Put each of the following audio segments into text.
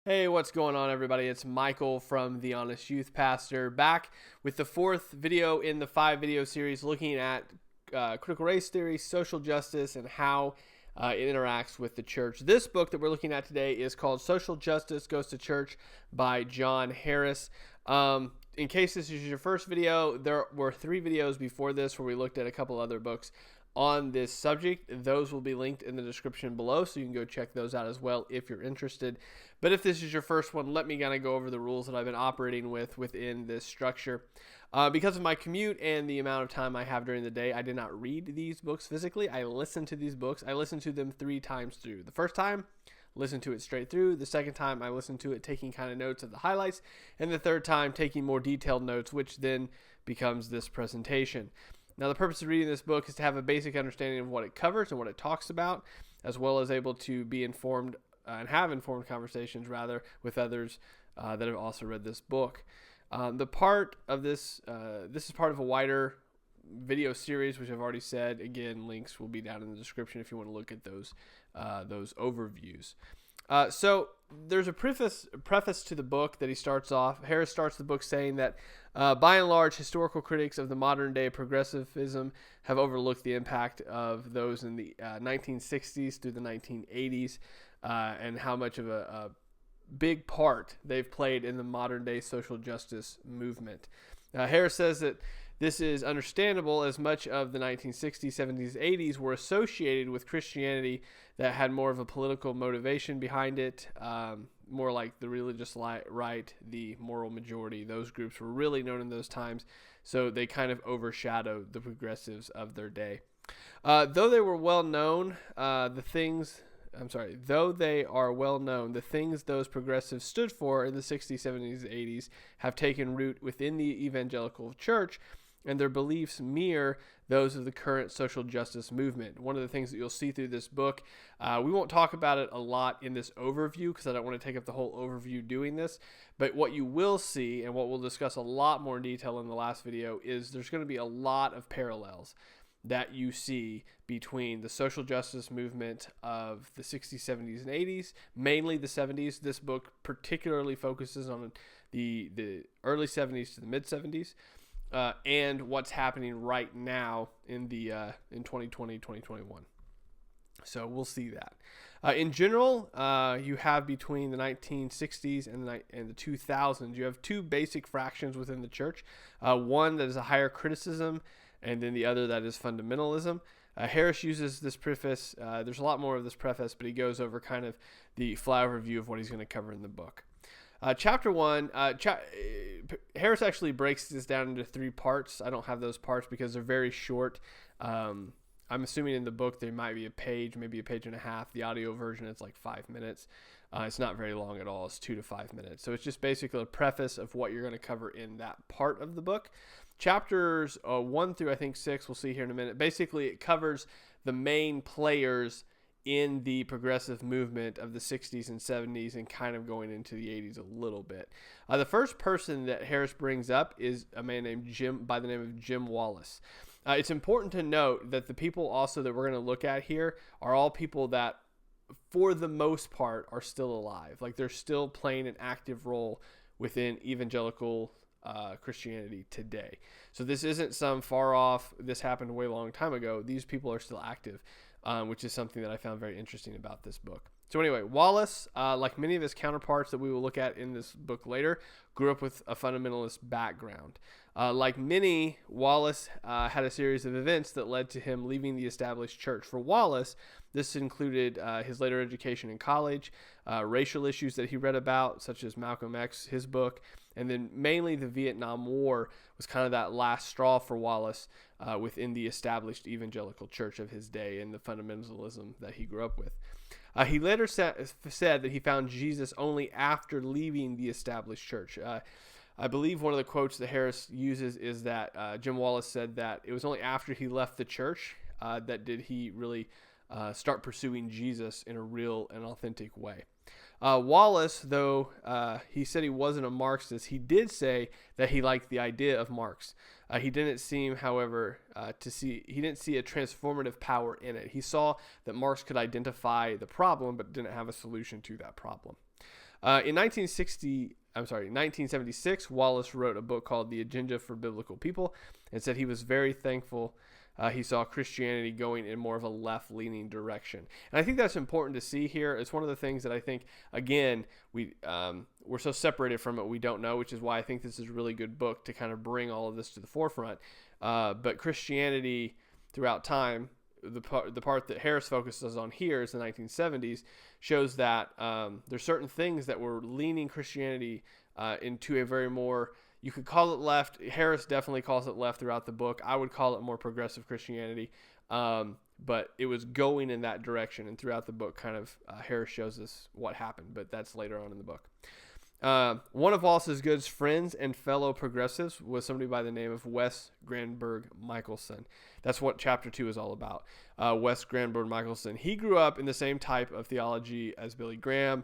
Hey, what's going on, everybody? It's Michael from The Honest Youth Pastor, back with the fourth video in the 5-video series looking at critical race theory, social justice, and how it interacts with the church. This book that we're looking at today is called Social Justice Goes to Church by Jon Harris. In case this is your first video, there were 3 videos before this where we looked at a couple other books on this subject. Those will be linked in the description below, so you can go check those out as well if you're interested. But if this is your first one, let me kind of go over the rules that I've been operating with within this structure. Because of my commute and the amount of time I have during the day, I did not read these books physically. I listened to these books. I listened to them 3 times through. The first time, listened to it straight through. The second time, I listened to it taking kind of notes of the highlights. And the third time, taking more detailed notes, which then becomes this presentation. Now, the purpose of reading this book is to have a basic understanding of what it covers and what it talks about, as well as able to be informed and have informed conversations, rather, with others that have also read this book. The part of this is part of a wider video series, which I've already said. Again, links will be down in the description if you want to look at those overviews. So there's a preface to the book that he starts off. Harris starts the book saying that by and large, historical critics of the modern day progressivism have overlooked the impact of those in the 1960s through the 1980s and how much of a big part they've played in the modern day social justice movement. Harris says that this is understandable as much of the 1960s, 70s, 80s were associated with Christianity that had more of a political motivation behind it, more like the religious right, the moral majority. Those groups were really known in those times, so they kind of overshadowed the progressives of their day. Though they were well known, though they are well known, the things those progressives stood for in the 60s, 70s, 80s have taken root within the evangelical church, and their beliefs mirror those of the current social justice movement. One of the things that you'll see through this book, we won't talk about it a lot in this overview because I don't want to take up the whole overview doing this, but what you will see, and what we'll discuss a lot more in detail in the last video, is there's going to be a lot of parallels that you see between the social justice movement of the 60s, 70s, and 80s, mainly the 70s. This book particularly focuses on the early 70s to the mid-70s. And what's happening right now in 2020, 2021. So we'll see that. In general, you have between the 1960s and the 2000s, you have 2 basic fractions within the church. One that is a higher criticism, and then the other that is fundamentalism. Harris uses this preface. There's a lot more of this preface, but he goes over kind of the flyover view of what he's going to cover in the book. Chapter 1, Harris actually breaks this down into 3 parts. I don't have those parts because they're very short. I'm assuming in the book there might be a page, maybe a page and a half. The audio version is like 5 minutes. It's not very long at all. It's 2 to 5 minutes. So it's just basically a preface of what you're going to cover in that part of the book. Chapters 1 through I think 6, we'll see here in a minute. Basically, it covers the main players in the progressive movement of the 60s and 70s and kind of going into the 80s a little bit. The first person that Harris brings up is a man named by the name of Jim Wallis. It's important to note that the people also that we're going to look at here are all people that, for the most part, are still alive. Like, they're still playing an active role within evangelical Christianity today. So this isn't some far off, this happened a way long time ago. These people are still active. Which is something that I found very interesting about this book. So anyway, Wallis, like many of his counterparts that we will look at in this book later, grew up with a fundamentalist background. Like many, Wallis had a series of events that led to him leaving the established church. For Wallis, this included his later education in college, racial issues that he read about, such as Malcolm X, his book, and then mainly the Vietnam War was kind of that last straw for Wallis within the established evangelical church of his day and the fundamentalism that he grew up with. He later said that he found Jesus only after leaving the established church. I believe one of the quotes that Harris uses is that Jim Wallis said that it was only after he left the church that did he really start pursuing Jesus in a real and authentic way. Wallis, though he said he wasn't a Marxist, he did say that he liked the idea of Marx. He didn't seem, however, he didn't see a transformative power in it. He saw that Marx could identify the problem, but didn't have a solution to that problem. In 1976, Wallace wrote a book called The Agenda for Biblical People and said he was very thankful he saw Christianity going in more of a left-leaning direction. And I think that's important to see here. It's one of the things that I think, again, we're so separated from it, we don't know, which is why I think this is a really good book to kind of bring all of this to the forefront. But Christianity throughout time, the part that Harris focuses on here is the 1970s, shows that there's certain things that were leaning Christianity into a very more, you could call it left. Harris definitely calls it left throughout the book. I would call it more progressive Christianity, but it was going in that direction. And throughout the book, kind of Harris shows us what happened, but that's later on in the book. One of Wallace's good friends and fellow progressives was somebody by the name of Wes Granberg Michelson. That's what chapter 2 is all about. Wes Granberg Michelson. He grew up in the same type of theology as Billy Graham.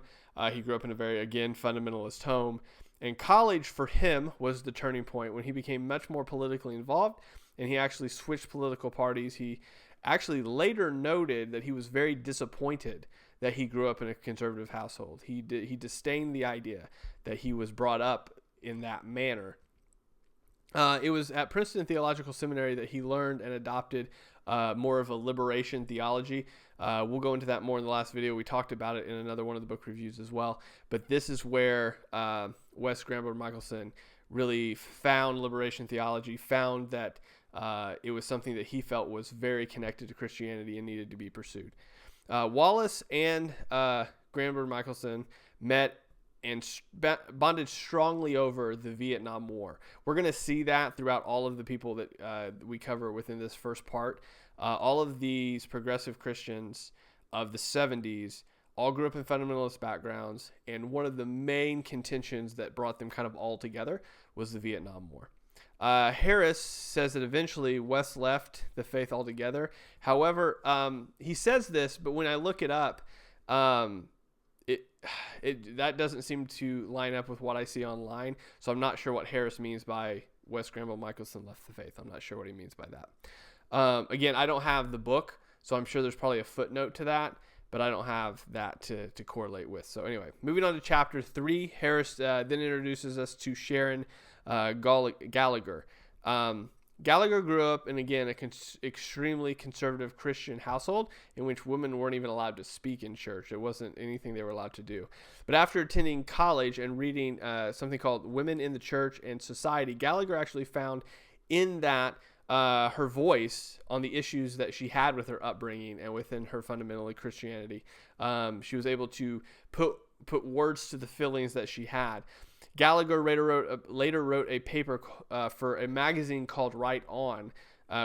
He grew up in a very, again, fundamentalist home. And college for him was the turning point when he became much more politically involved, and he actually switched political parties. He actually later noted that he was very disappointed that he grew up in a conservative household. He disdained the idea that he was brought up in that manner. It was at Princeton Theological Seminary that he learned and adopted more of a liberation theology. We'll go into that more in the last video. We talked about it in another one of the book reviews as well. But this is where Wes Granberg Michelson really found liberation theology, found that it was something that he felt was very connected to Christianity and needed to be pursued. Wallace and Granberg Michelson met and bonded strongly over the Vietnam War. We're going to see that throughout all of the people that we cover within this first part. All of these progressive Christians of the 70s all grew up in fundamentalist backgrounds, and one of the main contentions that brought them kind of all together was the Vietnam War. Harris says that eventually Wes left the faith altogether. However, he says this, but when I look it up, that doesn't seem to line up with what I see online. So I'm not sure what Harris means by Wes Granberg Michelson left the faith. I'm not sure what he means by that. Again, I don't have the book, so I'm sure there's probably a footnote to that, but I don't have that to correlate with. So anyway, moving on to chapter 3, Harris then introduces us to Sharon Gallagher. Gallagher grew up in, again, an extremely conservative Christian household in which women weren't even allowed to speak in church. It wasn't anything they were allowed to do. But after attending college and reading something called Women in the Church and Society, Gallagher actually found in that her voice on the issues that she had with her upbringing and within her fundamentally Christianity. She was able to put words to the feelings that she had. Gallagher later wrote a paper for a magazine called Right On,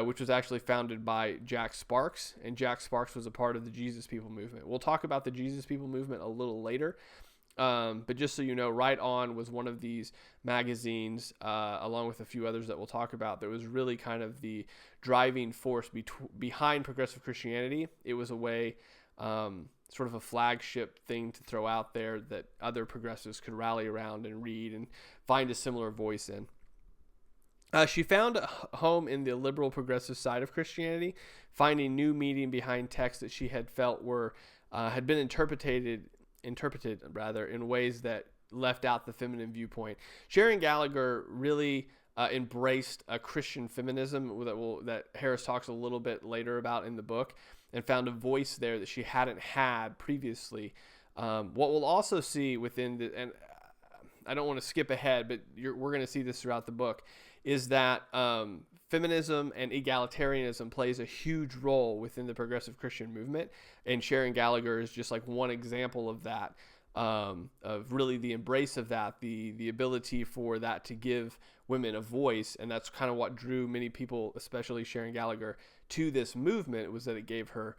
which was actually founded by Jack Sparks, and Jack Sparks was a part of the Jesus People movement. We'll talk about the Jesus People movement a little later, but just so you know, Right On was one of these magazines, along with a few others that we'll talk about, that was really kind of the driving force behind progressive Christianity. It was a way, sort of a flagship thing to throw out there that other progressives could rally around and read and find a similar voice in. She found a home in the liberal progressive side of Christianity, finding new meaning behind texts that she had felt had been interpreted in ways that left out the feminine viewpoint. Sharon Gallagher really embraced a Christian feminism that Harris talks a little bit later about in the book, and found a voice there that she hadn't had previously. What we'll also see within and I don't want to skip ahead, but we're going to see this throughout the book, is that feminism and egalitarianism plays a huge role within the progressive Christian movement, and Sharon Gallagher is just like one example of that, of really the embrace of that, the ability for that to give women a voice. And that's kind of what drew many people, especially Sharon Gallagher, to this movement, was that it gave her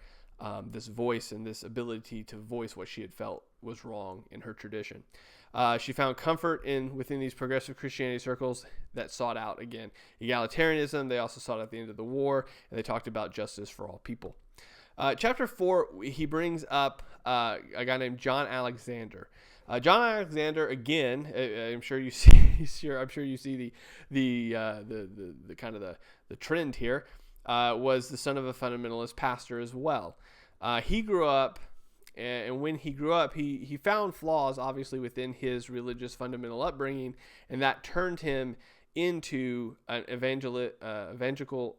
this voice and this ability to voice what she had felt was wrong in her tradition. She found comfort within these progressive Christianity circles that sought out, again, egalitarianism. They also sought out the end of the war, and they talked about justice for all people. Chapter 4, he brings up a guy named John Alexander. John Alexander, again, I'm sure you see. I'm sure you see the kind of the trend here. Was the son of a fundamentalist pastor as well. He grew up And when he grew up, he found flaws, obviously, within his religious fundamental upbringing, and that turned him into an evangelical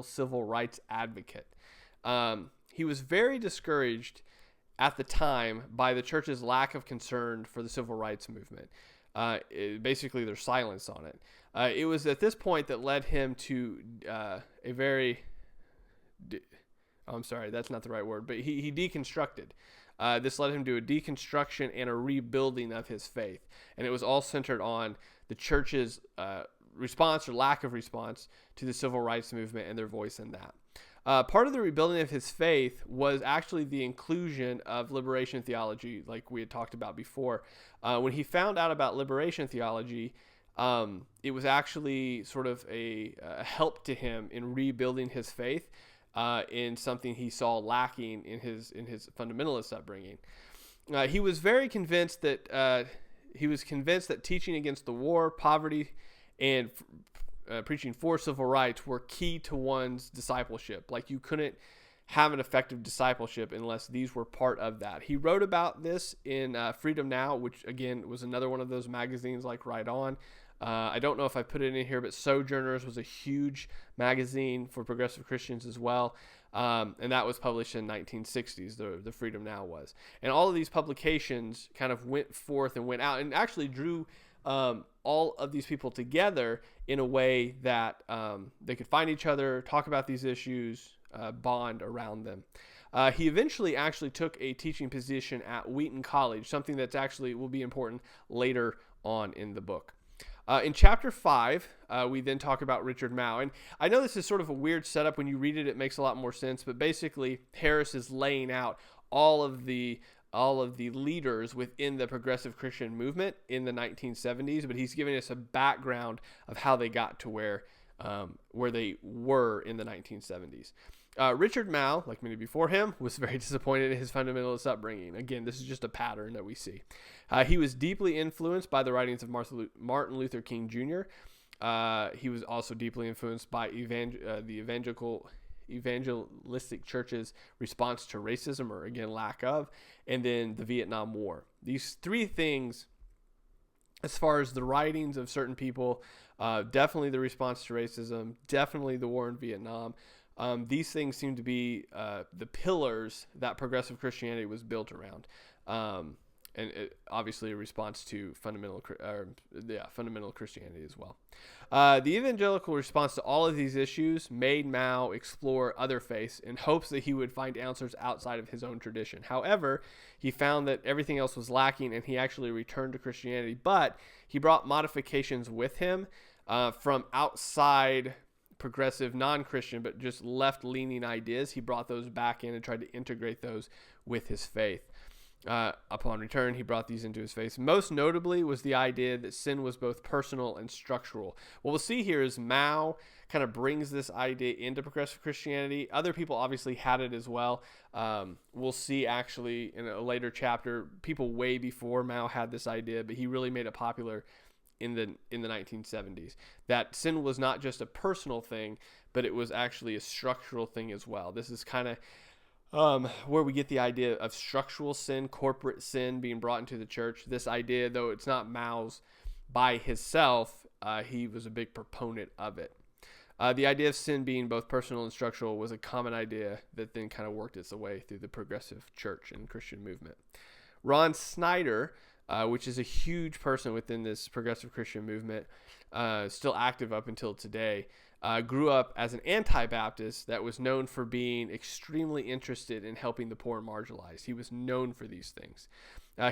civil rights advocate. He was very discouraged at the time by the church's lack of concern for the civil rights movement, basically their silence on it. It was at this point that led him to I'm sorry, that's not the right word, but he deconstructed. This led him to a deconstruction and a rebuilding of his faith. And it was all centered on the church's response or lack of response to the civil rights movement and their voice in that. Part of the rebuilding of his faith was actually the inclusion of liberation theology, like we had talked about before. When he found out about liberation theology, it was actually sort of a help to him in rebuilding his faith in something he saw lacking in his fundamentalist upbringing. He was very convinced that teaching against the war, poverty, and preaching for civil rights were key to one's discipleship. Like, you couldn't have an effective discipleship unless these were part of that. He wrote about this in Freedom Now, which again was another one of those magazines like Right On. I don't know if I put it in here, but Sojourners was a huge magazine for progressive Christians as well. And that was published in 1960s, the Freedom Now was. And all of these publications kind of went forth and went out and actually drew all of these people together in a way that they could find each other, talk about these issues, bond around them. He eventually actually took a teaching position at Wheaton College, something that's actually will be important later on in the book. In chapter 5, we then talk about Richard Mouw. And I know this is sort of a weird setup. When you read it, it makes a lot more sense. But basically, Harris is laying out all of the leaders within the progressive Christian movement in the 1970s. But he's giving us a background of how they got to where they were in the 1970s. Richard Mouw, like many before him, was very disappointed in his fundamentalist upbringing. Again, this is just a pattern that we see. He was deeply influenced by the writings of Martin Luther King Jr. He was also deeply influenced by the evangelistic church's response to racism, or again, lack of, and then the Vietnam War. These three things, as far as the writings of certain people, definitely the response to racism, definitely the war in Vietnam, these things seem to be the pillars that progressive Christianity was built around, and obviously a response to fundamental Christianity as well. The evangelical response to all of these issues made Mouw explore other faiths in hopes that he would find answers outside of his own tradition. However, he found that everything else was lacking, and he actually returned to Christianity, but he brought modifications with him from outside progressive, non-Christian, but just left-leaning ideas. He brought those back in and tried to integrate those with his faith. Upon return, he brought these into his faith. Most notably was the idea that sin was both personal and structural. What we'll see here is Mouw kind of brings this idea into progressive Christianity. Other people obviously had it as well. We'll see actually in a later chapter, people way before Mouw had this idea, but he really made it popular in the 1970s, that sin was not just a personal thing, but it was actually a structural thing as well. This is kind of where we get the idea of structural sin, corporate sin being brought into the church. This idea, though it's not Mouw's by himself, he was a big proponent of it. The idea of sin being both personal and structural was a common idea that then kind of worked its way through the progressive church and Christian movement. Ron Snyder, which is a huge person within this progressive Christian movement, still active up until today, grew up as an anti-Baptist that was known for being extremely interested in helping the poor and marginalized. He was known for these things.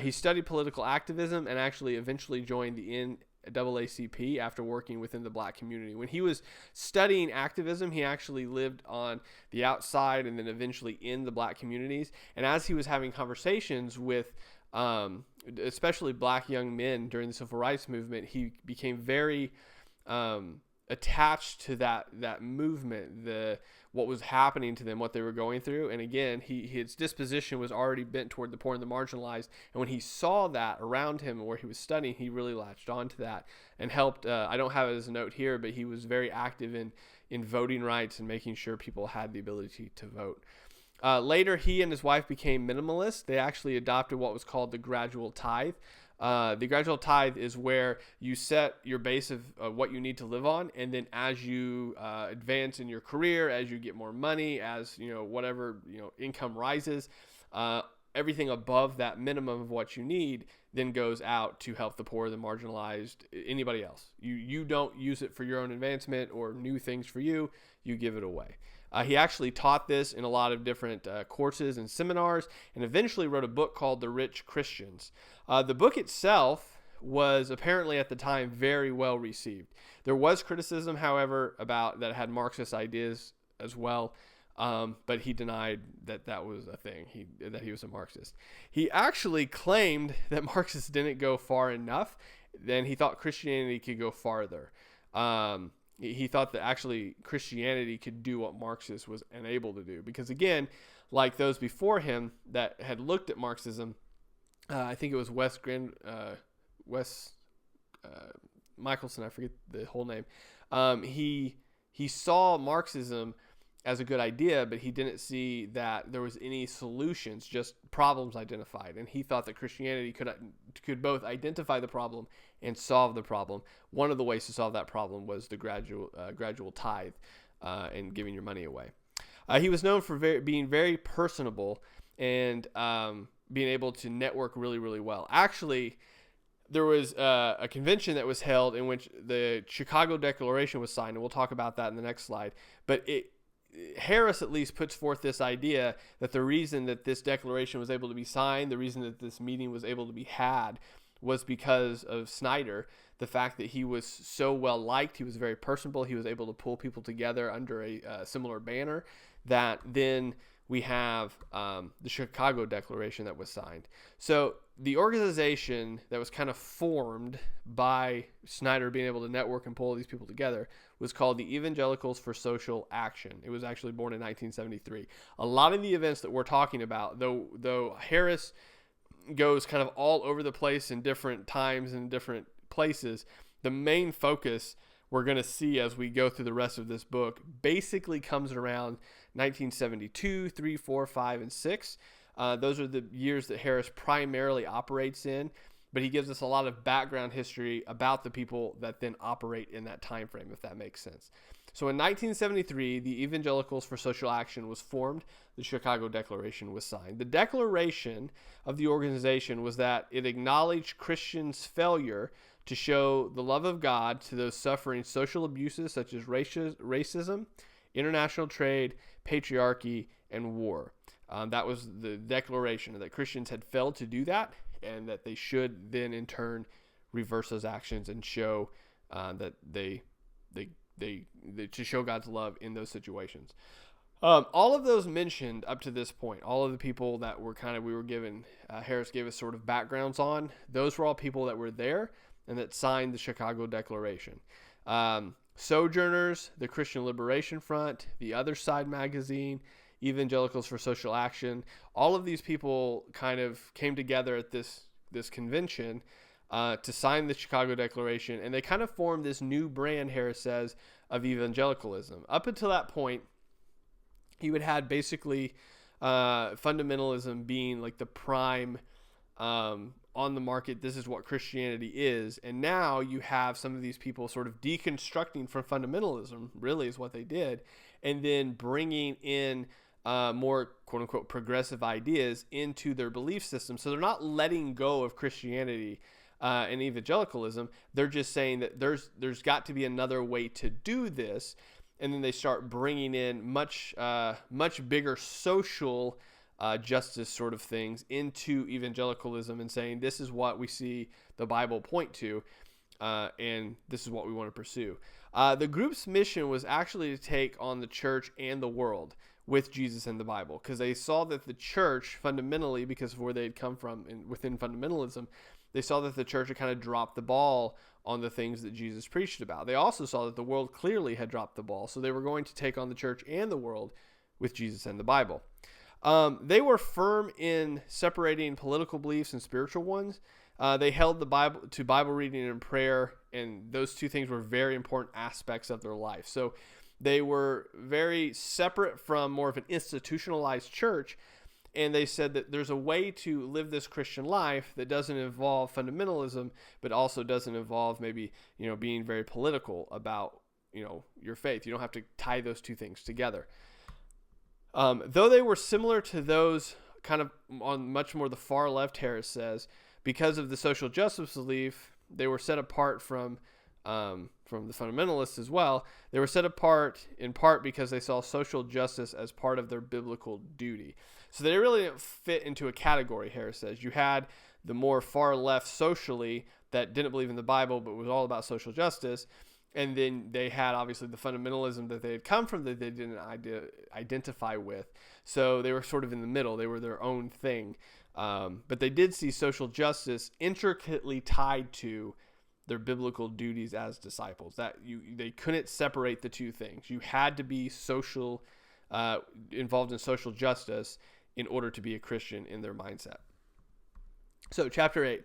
He studied political activism and actually eventually joined the NAACP after working within the black community. When he was studying activism, he actually lived on the outside and then eventually in the black communities. And as he was having conversations with especially black young men during the civil rights movement, he became very attached to that movement, what was happening to them, what they were going through. And again, his disposition was already bent toward the poor and the marginalized. And when he saw that around him where he was studying, he really latched onto that and helped. I don't have it as a note here, but he was very active in voting rights and making sure people had the ability to vote. Later, he and his wife became minimalists. They actually adopted what was called the gradual tithe. The gradual tithe is where you set your base of what you need to live on, and then as you advance in your career, as you get more money, as whatever income rises, everything above that minimum of what you need then goes out to help the poor, the marginalized, anybody else. You don't use it for your own advancement or new things for you. You give it away. He actually taught this in a lot of different courses and seminars, and eventually wrote a book called The Rich Christians. The book itself was apparently at the time very well received. There was criticism, however, about that it had Marxist ideas as well, but he denied that was a thing, that he was a Marxist. He actually claimed that Marxists didn't go far enough, then he thought Christianity could go farther. He thought that actually Christianity could do what Marxist was unable to do. Because again, like those before him that had looked at Marxism, I think it was Wes Michelson, I forget the whole name. He saw Marxism as a good idea, but he didn't see that there was any solutions, just problems identified. And he thought that Christianity could both identify the problem and solve the problem. One of the ways to solve that problem was the gradual tithe and giving your money away. He was known for being very personable and being able to network really, really well. Actually, there was a convention that was held in which the Chicago Declaration was signed, and we'll talk about that in the next slide. But Harris at least puts forth this idea that the reason that this declaration was able to be signed, the reason that this meeting was able to be had, was because of Snyder. The fact that he was so well liked, he was very personable, he was able to pull people together under a similar banner, that then we have the Chicago Declaration that was signed. So the organization that was kind of formed by Snyder being able to network and pull these people together was called the Evangelicals for Social Action. It was actually born in 1973. A lot of the events that we're talking about, though Harris goes kind of all over the place in different times and different places, the main focus we're going to see as we go through the rest of this book basically comes around 1972, 3, 4, 5, and 6. Those are the years that Harris primarily operates in, but he gives us a lot of background history about the people that then operate in that time frame, if that makes sense. So in 1973, the Evangelicals for Social Action was formed. The Chicago Declaration was signed. The declaration of the organization was that it acknowledged Christians' failure to show the love of God to those suffering social abuses such as racism, international trade, patriarchy, and war. That was the declaration, that Christians had failed to do that, and that they should then in turn reverse those actions and show that they to show God's love in those situations. All of those mentioned up to this point, all of the people that were Harris gave us sort of backgrounds on, those were all people that were there and that signed the Chicago Declaration. Sojourners, the Christian Liberation Front, the Other Side magazine, Evangelicals for Social Action, all of these people kind of came together at this convention to sign the Chicago Declaration, and they kind of formed this new brand, Harris says, of evangelicalism. Up until that point, he would had basically fundamentalism being like the prime on the market. This is what Christianity is. And now you have some of these people sort of deconstructing from fundamentalism, really is what they did, and then bringing in more quote unquote progressive ideas into their belief system. So they're not letting go of Christianity and evangelicalism. They're just saying that there's got to be another way to do this. And then they start bringing in much bigger social justice sort of things into evangelicalism and saying this is what we see the Bible point to, and this is what we want to pursue. The group's mission was actually to take on the church and the world with Jesus and the Bible, because they saw that the church fundamentally, because of where they'd come from within fundamentalism, they saw that the church had kind of dropped the ball on the things that Jesus preached about. They also saw that the world clearly had dropped the ball, so they were going to take on the church and the world with Jesus and the Bible. They were firm in separating political beliefs and spiritual ones. They held the Bible to Bible reading and prayer, and those two things were very important aspects of their life. So They were very separate from more of an institutionalized church, and they said that there's a way to live this Christian life that doesn't involve fundamentalism, but also doesn't involve maybe, being very political about, your faith. You don't have to tie those two things together. Though they were similar to those kind of on much more the far left, Harris says, because of the social justice belief, they were set apart from the fundamentalists as well. They were set apart in part because they saw social justice as part of their biblical duty. So they really didn't fit into a category, Harris says. You had the more far left socially that didn't believe in the Bible but was all about social justice. And then they had, obviously, the fundamentalism that they had come from that they didn't identify with. So they were sort of in the middle. They were their own thing. But they did see social justice intricately tied to their biblical duties as disciples. They couldn't separate the two things. You had to be involved in social justice in order to be a Christian in their mindset. So, chapter 8.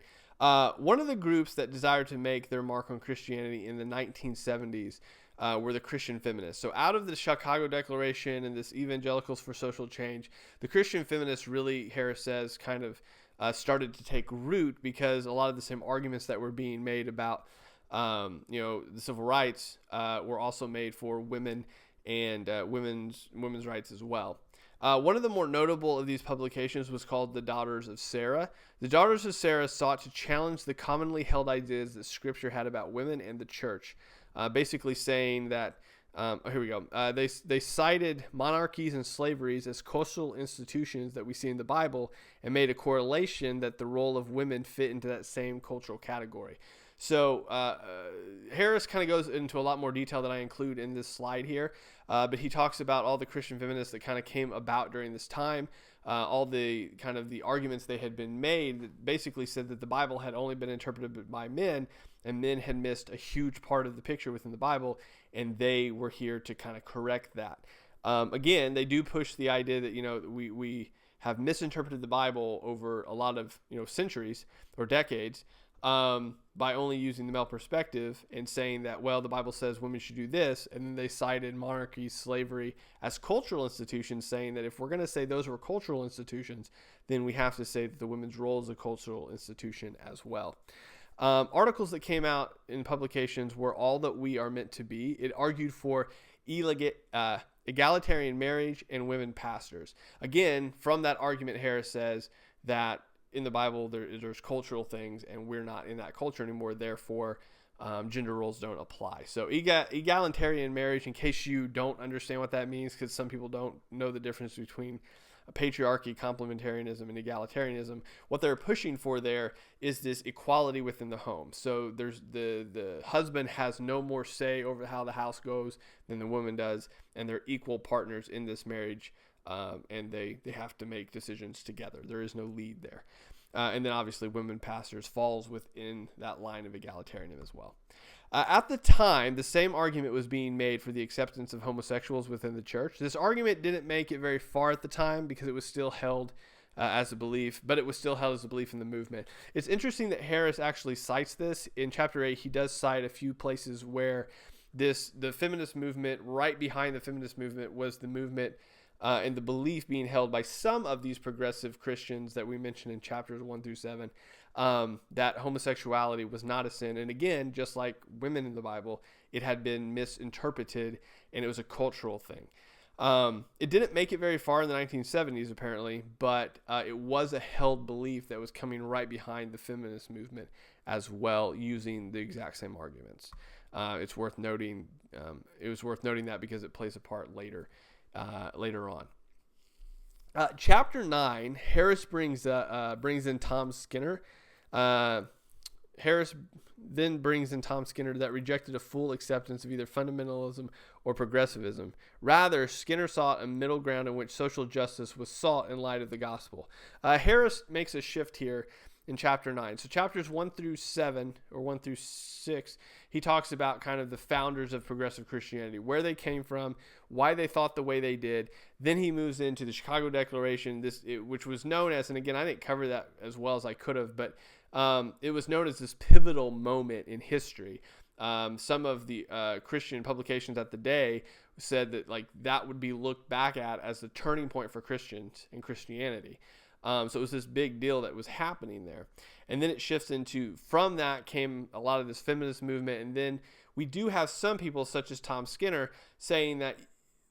One of the groups that desired to make their mark on Christianity in the 1970s were the Christian feminists. So out of the Chicago Declaration and this Evangelicals for Social Change, the Christian feminists really, Harris says, kind of started to take root because a lot of the same arguments that were being made about, the civil rights were also made for women and women's rights as well. One of the more notable of these publications was called The Daughters of Sarah. The Daughters of Sarah sought to challenge the commonly held ideas that Scripture had about women and the church, basically saying that, here we go, they cited monarchies and slaveries as cultural institutions that we see in the Bible and made a correlation that the role of women fit into that same cultural category. So Harris kind of goes into a lot more detail than I include in this slide here, but he talks about all the Christian feminists that kind of came about during this time, all the kind of the arguments they had been made that basically said that the Bible had only been interpreted by men, and men had missed a huge part of the picture within the Bible, and they were here to kind of correct that. Again, they do push the idea that, we have misinterpreted the Bible over a lot of, centuries or decades, by only using the male perspective and saying that, well, the Bible says women should do this. And then they cited monarchy, slavery as cultural institutions, saying that if we're going to say those were cultural institutions, then we have to say that the women's role is a cultural institution as well. Articles that came out in publications were All That We Are Meant to Be. It argued for egalitarian marriage and women pastors. Again, from that argument, Harris says that in the Bible, there's cultural things, and we're not in that culture anymore. Therefore, gender roles don't apply. So egalitarian marriage, in case you don't understand what that means, because some people don't know the difference between patriarchy, complementarianism, and egalitarianism, what they're pushing for there is this equality within the home. So there's the husband has no more say over how the house goes than the woman does, and they're equal partners in this marriage. And they have to make decisions together. There is no lead there. And then obviously women pastors falls within that line of egalitarianism as well. At the time, the same argument was being made for the acceptance of homosexuals within the church. This argument didn't make it very far at the time because it was still held as a belief, but it was still held as a belief in the movement. It's interesting that Harris actually cites this. In chapter 8, he does cite a few places where the feminist movement, right behind the feminist movement, was the movement and the belief being held by some of these progressive Christians that we mentioned in chapters 1 through 7, that homosexuality was not a sin. And again, just like women in the Bible, it had been misinterpreted and it was a cultural thing. It didn't make it very far in the 1970s, apparently, but it was a held belief that was coming right behind the feminist movement as well, using the exact same arguments. It's worth noting. It was worth noting that because it plays a part later on. Chapter 9, Harris brings in Tom Skinner. Harris then brings in Tom Skinner that rejected a full acceptance of either fundamentalism or progressivism. Rather, Skinner sought a middle ground in which social justice was sought in light of the gospel. Harris makes a shift here in chapter 9. So chapters 1 through 7 or 1 through 6, he talks about kind of the founders of progressive Christianity, where they came from, why they thought the way they did. Then he moves into the Chicago Declaration, which was known as, and again, I didn't cover that as well as I could have, but it was known as this pivotal moment in history. Some of the Christian publications at the day said that like that would be looked back at as the turning point for Christians and Christianity. So it was this big deal that was happening there. And then it shifts into, from that came a lot of this feminist movement. And then we do have some people such as Tom Skinner saying that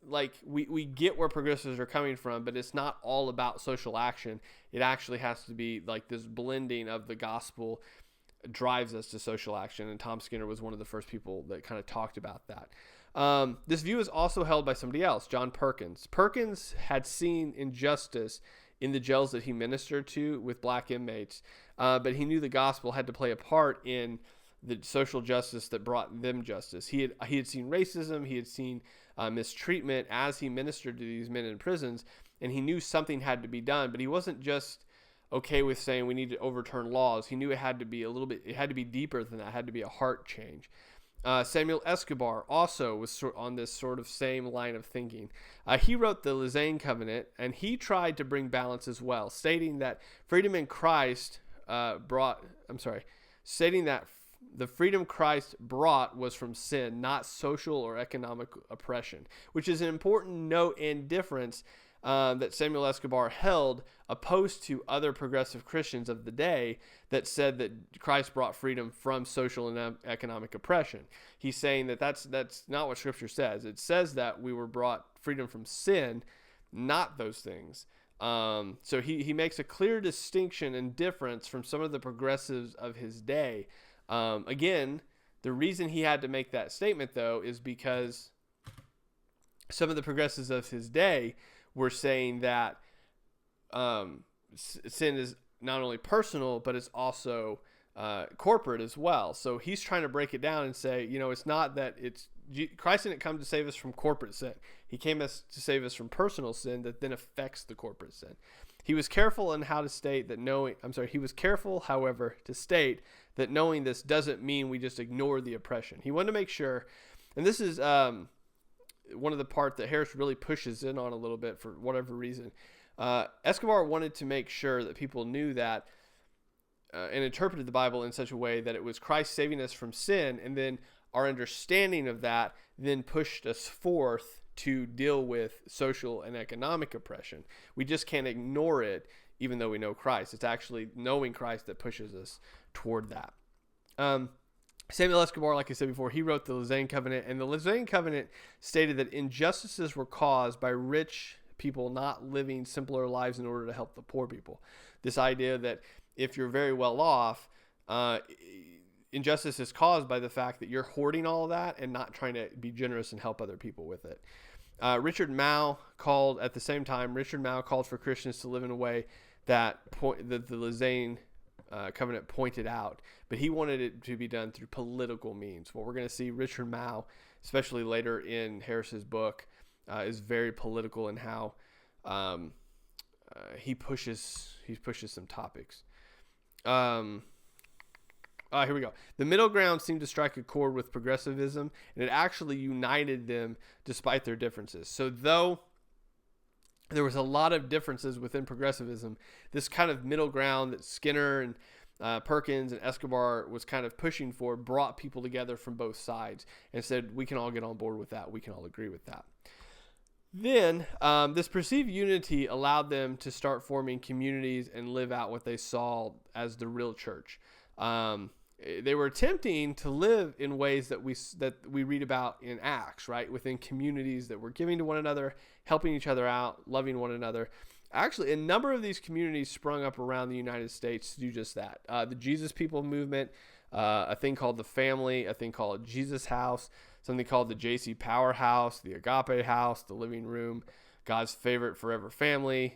like we get where progressives are coming from, but it's not all about social action. It actually has to be like this blending of the gospel drives us to social action. And Tom Skinner was one of the first people that kind of talked about that. This view is also held by somebody else, John Perkins. Perkins had seen injustice in the jails that he ministered to with black inmates, but he knew the gospel had to play a part in the social justice that brought them justice. He had seen racism, he had seen mistreatment as he ministered to these men in prisons, and he knew something had to be done, but he wasn't just okay with saying we need to overturn laws. He knew it had to be it had to be deeper than that. It had to be a heart change. Samuel Escobar also was on this sort of same line of thinking. He wrote the Lausanne Covenant, and he tried to bring balance as well, stating that freedom in Christ stating that the freedom Christ brought was from sin, not social or economic oppression, which is an important note and difference that Samuel Escobar held, opposed to other progressive Christians of the day that said that Christ brought freedom from social and economic oppression. He's saying that that's not what Scripture says. It says that we were brought freedom from sin, not those things. So he makes a clear distinction and difference from some of the progressives of his day. Again, the reason he had to make that statement, though, is because some of the progressives of his day were saying that sin is not only personal, but it's also corporate as well. So he's trying to break it down and say, it's not that Christ didn't come to save us from corporate sin. He came to save us from personal sin that then affects the corporate sin. He was careful in how to state that he was careful, however, to state that knowing this doesn't mean we just ignore the oppression. He wanted to make sure, and this is one of the part that Harris really pushes in on a little bit for whatever reason. Escobar wanted to make sure that people knew that and interpreted the Bible in such a way that it was Christ saving us from sin, and then our understanding of that then pushed us forth to deal with social and economic oppression. We just can't ignore it even though we know Christ. It's actually knowing Christ that pushes us toward that. Samuel Escobar, like I said before, he wrote the Lausanne Covenant, and the Lausanne Covenant stated that injustices were caused by rich people not living simpler lives in order to help the poor people. This idea that if you're very well off, injustice is caused by the fact that you're hoarding all of that and not trying to be generous and help other people with it. Richard Mouw called for Christians to live in a way that the Lausanne Covenant pointed out, but he wanted it to be done through political means. What we're going to see Richard Mouw, especially later in Harris's book, is very political in how he pushes some topics. Here we go. The middle ground seemed to strike a chord with progressivism, and it actually united them despite their differences. So though there was a lot of differences within progressivism, this kind of middle ground that Skinner and Perkins and Escobar was kind of pushing for brought people together from both sides and said, we can all get on board with that. We can all agree with that. Then this perceived unity allowed them to start forming communities and live out what they saw as the real church. They were attempting to live in ways that we read about in Acts, right? Within communities that were giving to one another, helping each other out, loving one another. Actually, a number of these communities sprung up around the United States to do just that. The Jesus People movement, a thing called the Family, a thing called Jesus House, something called the JC Power House, the Agape House, the Living Room, God's Favorite Forever Family.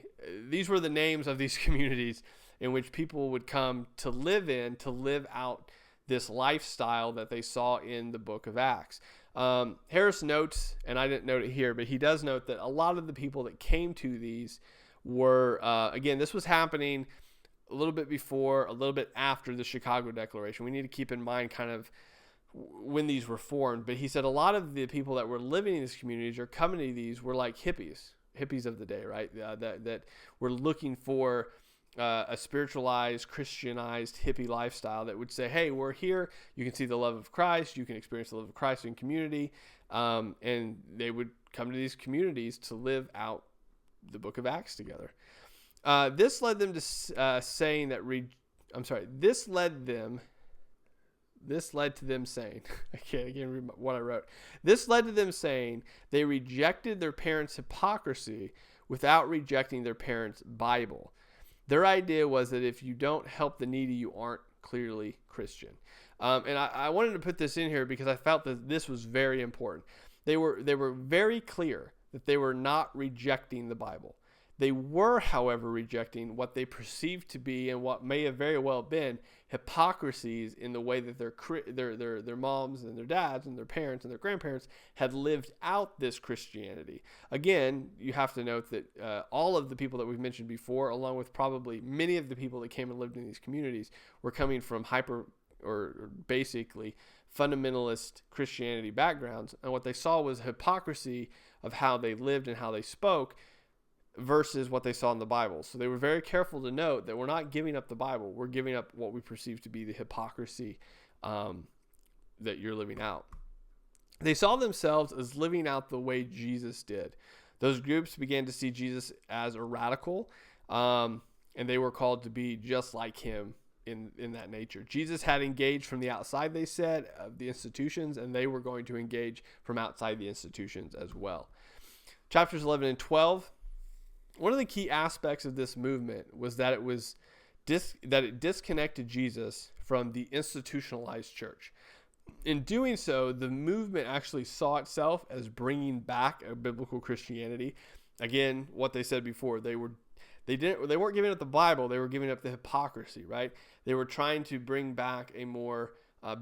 These were the names of these communities in which people would come to live out this lifestyle that they saw in the book of Acts. Harris notes, and I didn't note it here, but he does note that a lot of the people that came to these were, again, this was happening a little bit before, a little bit after the Chicago Declaration. We need to keep in mind kind of when these were formed. But he said a lot of the people that were living in these communities or coming to these were like hippies of the day, right? That were looking for a spiritualized, Christianized, hippie lifestyle that would say, hey, we're here. You can see the love of Christ. You can experience the love of Christ in community. And they would come to these communities to live out the book of Acts together. This led them to saying that, this led to them saying, I can't read what I wrote. This led to them saying they rejected their parents' hypocrisy without rejecting their parents' Bible. Their idea was that if you don't help the needy, you aren't clearly Christian. And I wanted to put this in here because I felt that this was very important. They were very clear that they were not rejecting the Bible. They were, however, rejecting what they perceived to be and what may have very well been hypocrisies in the way that their moms and their dads and their parents and their grandparents had lived out this Christianity. Again, you have to note that all of the people that we've mentioned before, along with probably many of the people that came and lived in these communities, were coming from basically fundamentalist Christianity backgrounds. And what they saw was hypocrisy of how they lived and how they spoke versus what they saw in the Bible. So they were very careful to note that we're not giving up the Bible. We're giving up what we perceive to be the hypocrisy that you're living out. They saw themselves as living out the way Jesus did. Those groups began to see Jesus as a radical, and they were called to be just like him in that nature. Jesus had engaged from the outside, they said, of the institutions, and they were going to engage from outside the institutions as well. Chapters 11 and 12. One of the key aspects of this movement was that it disconnected Jesus from the institutionalized church. In doing so, the movement actually saw itself as bringing back a biblical Christianity. Again, what they said before, they weren't giving up the Bible, they were giving up the hypocrisy, right? They were trying to bring back a more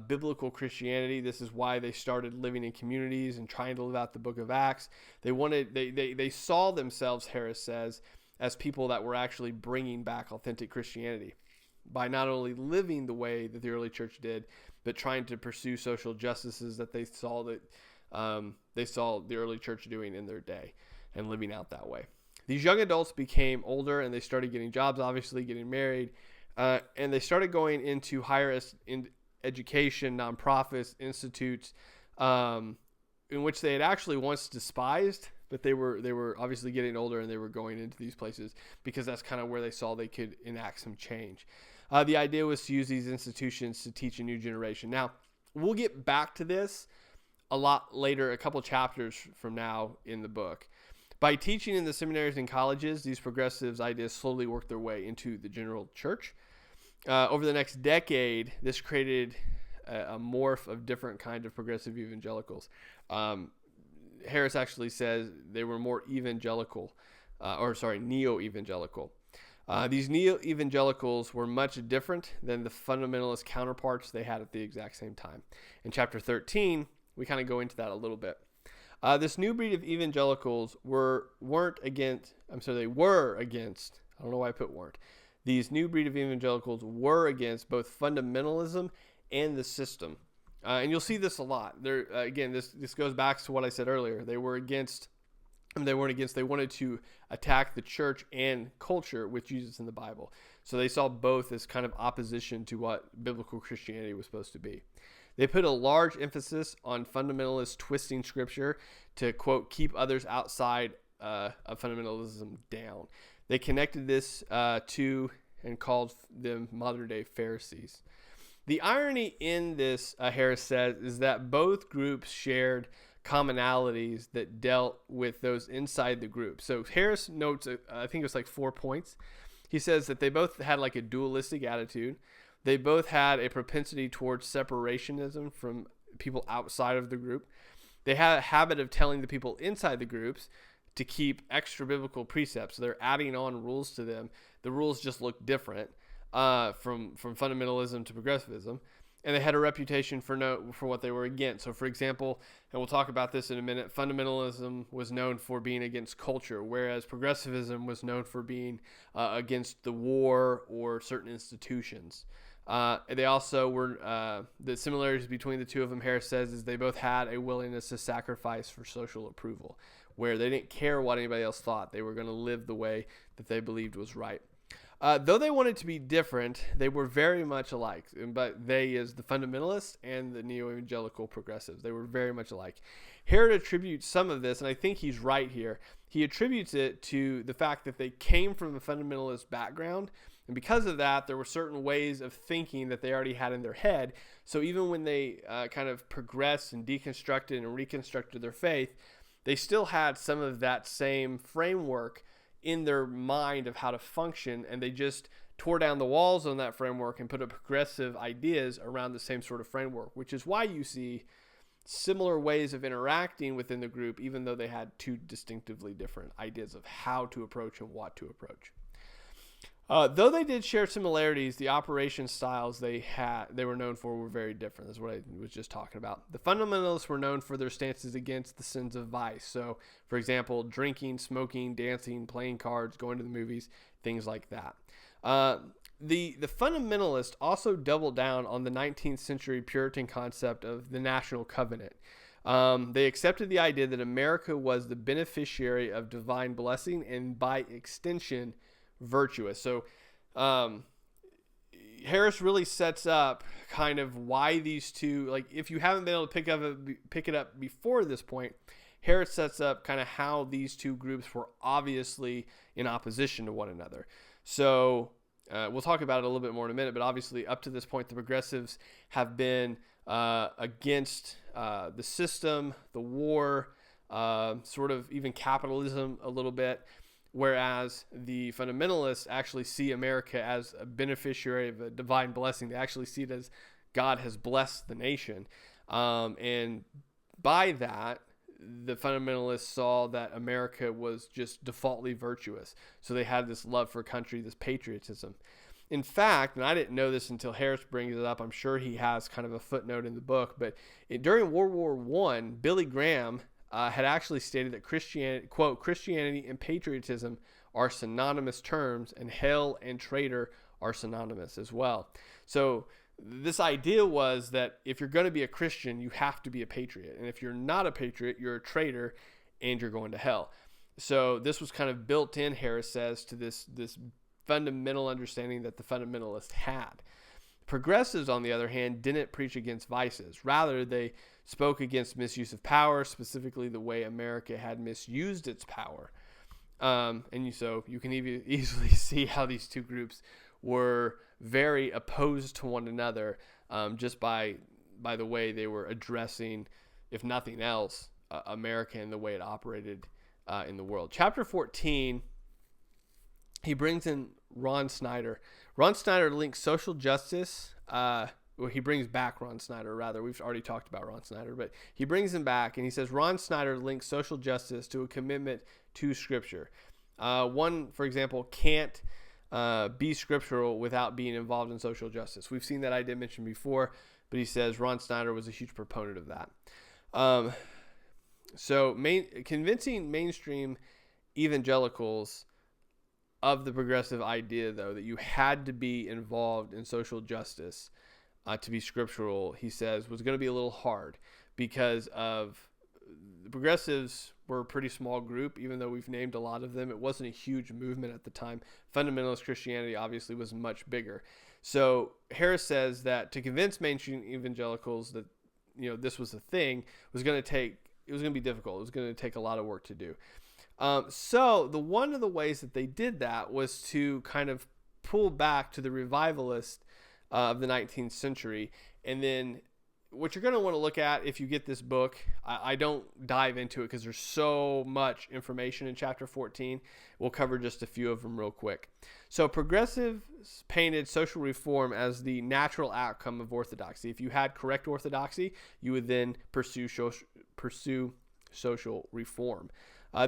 biblical Christianity. This is why they started living in communities and trying to live out the book of Acts. They saw themselves, Harris says, as people that were actually bringing back authentic Christianity by not only living the way that the early church did, but trying to pursue social justices that they saw the early church doing in their day and living out that way. These young adults became older and they started getting jobs, obviously getting married, and they started going into higher education, nonprofits, institutes, in which they had actually once despised, but they were obviously getting older and they were going into these places because that's kind of where they saw they could enact some change. The idea was to use these institutions to teach a new generation. Now, we'll get back to this a lot later, a couple chapters from now in the book. By teaching in the seminaries and colleges, these progressives' ideas slowly worked their way into the general church. Over the next decade, this created a morph of different kinds of progressive evangelicals. Harris actually says they were more neo-evangelical. These neo-evangelicals were much different than the fundamentalist counterparts they had at the exact same time. In chapter 13, we kind of go into that a little bit. This new breed of evangelicals were against. I don't know why I put weren't. These new breed of evangelicals were against both fundamentalism and the system. And you'll see this a lot. This goes back to what I said earlier. They wanted to attack the church and culture with Jesus in the Bible. So they saw both as kind of opposition to what biblical Christianity was supposed to be. They put a large emphasis on fundamentalist twisting scripture to, quote, keep others outside of fundamentalism down. They connected this to and called them modern-day Pharisees. The irony in this, Harris says, is that both groups shared commonalities that dealt with those inside the group. So Harris notes, I think it was like 4 points. He says that they both had like a dualistic attitude. They both had a propensity towards separationism from people outside of the group. They had a habit of telling the people inside the groups to keep extra biblical precepts. So they're adding on rules to them. The rules just look different from fundamentalism to progressivism. And they had a reputation for what they were against. So, for example, and we'll talk about this in a minute, fundamentalism was known for being against culture, whereas progressivism was known for being against the war or certain institutions. They also were, the similarities between the two of them, Harris says, is they both had a willingness to sacrifice for social approval, where they didn't care what anybody else thought. They were going to live the way that they believed was right. Though they wanted to be different, they were very much alike. But they is the fundamentalists and the neo-evangelical progressives. They were very much alike. Harris attributes some of this, and I think he's right here. He attributes it to the fact that they came from a fundamentalist background, and because of that, there were certain ways of thinking that they already had in their head. So even when they kind of progressed and deconstructed and reconstructed their faith, they still had some of that same framework in their mind of how to function, and they just tore down the walls on that framework and put up progressive ideas around the same sort of framework, which is why you see similar ways of interacting within the group, even though they had two distinctively different ideas of how to approach and what to approach. Though they did share similarities, the operation styles they were known for were very different. That's what I was just talking about. The fundamentalists were known for their stances against the sins of vice. So, for example, drinking, smoking, dancing, playing cards, going to the movies, things like that. The fundamentalists also doubled down on the 19th century Puritan concept of the national covenant. They accepted the idea that America was the beneficiary of divine blessing and by extension virtuous. So Harris really sets up kind of why these two, like if you haven't been able to pick it up before this point, Harris sets up kind of how these two groups were obviously in opposition to one another. So we'll talk about it a little bit more in a minute, but obviously up to this point, the progressives have been against the system, the war, sort of even capitalism a little bit, whereas the fundamentalists actually see America as a beneficiary of a divine blessing. They actually see it as God has blessed the nation. And by that, the fundamentalists saw that America was just defaultly virtuous. So they had this love for country, this patriotism. In fact, and I didn't know this until Harris brings it up, I'm sure he has kind of a footnote in the book, but during World War I, Billy Graham had actually stated that Christianity, quote, Christianity and patriotism are synonymous terms, and hell and traitor are synonymous as well. So this idea was that if you're going to be a Christian, you have to be a patriot. And if you're not a patriot, you're a traitor and you're going to hell. So this was kind of built in, Harris says, to this fundamental understanding that the fundamentalists had. Progressives, on the other hand, didn't preach against vices. Rather, they spoke against misuse of power, specifically the way America had misused its power. So you can easily see how these two groups were very opposed to one another, just by the way they were addressing, if nothing else, America and the way it operated in the world. Chapter 14, he brings in Ron Snyder. Ron Snyder links social justice. He brings back Ron Snyder, rather. We've already talked about Ron Snyder, but he brings him back, and he says Ron Snyder links social justice to a commitment to Scripture. One, for example, can't be scriptural without being involved in social justice. We've seen that idea mentioned before, but he says Ron Snyder was a huge proponent of that. Convincing mainstream evangelicals of the progressive idea, though, that you had to be involved in social justice to be scriptural, he says, was going to be a little hard because of the progressives were a pretty small group, even though we've named a lot of them. It wasn't a huge movement at the time. Fundamentalist Christianity obviously was much bigger. So Harris says that to convince mainstream evangelicals that this was a thing was going to be difficult. It was going to take a lot of work to do. So one of the ways that they did that was to kind of pull back to the revivalists of the 19th century. And then what you're going to want to look at if you get this book, I don't dive into it because there's so much information in chapter 14. We'll cover just a few of them real quick. So progressives painted social reform as the natural outcome of orthodoxy. If you had correct orthodoxy, you would then pursue social reform.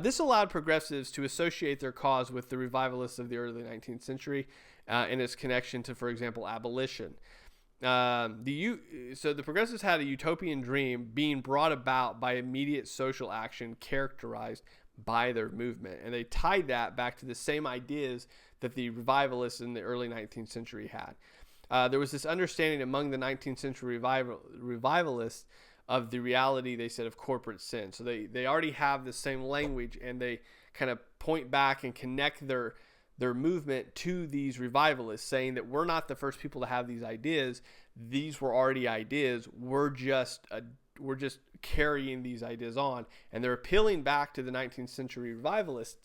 This allowed progressives to associate their cause with the revivalists of the early 19th century and its connection to, for example, abolition. The progressives had a utopian dream being brought about by immediate social action characterized by their movement, and they tied that back to the same ideas that the revivalists in the early 19th century had. There was this understanding among the 19th century revivalists of the reality, they said, of corporate sin. So they already have the same language, and they kind of point back and connect their their movement to these revivalists, saying that we're not the first people to have these ideas. These were already ideas. We're just carrying these ideas on, and they're appealing back to the 19th century revivalists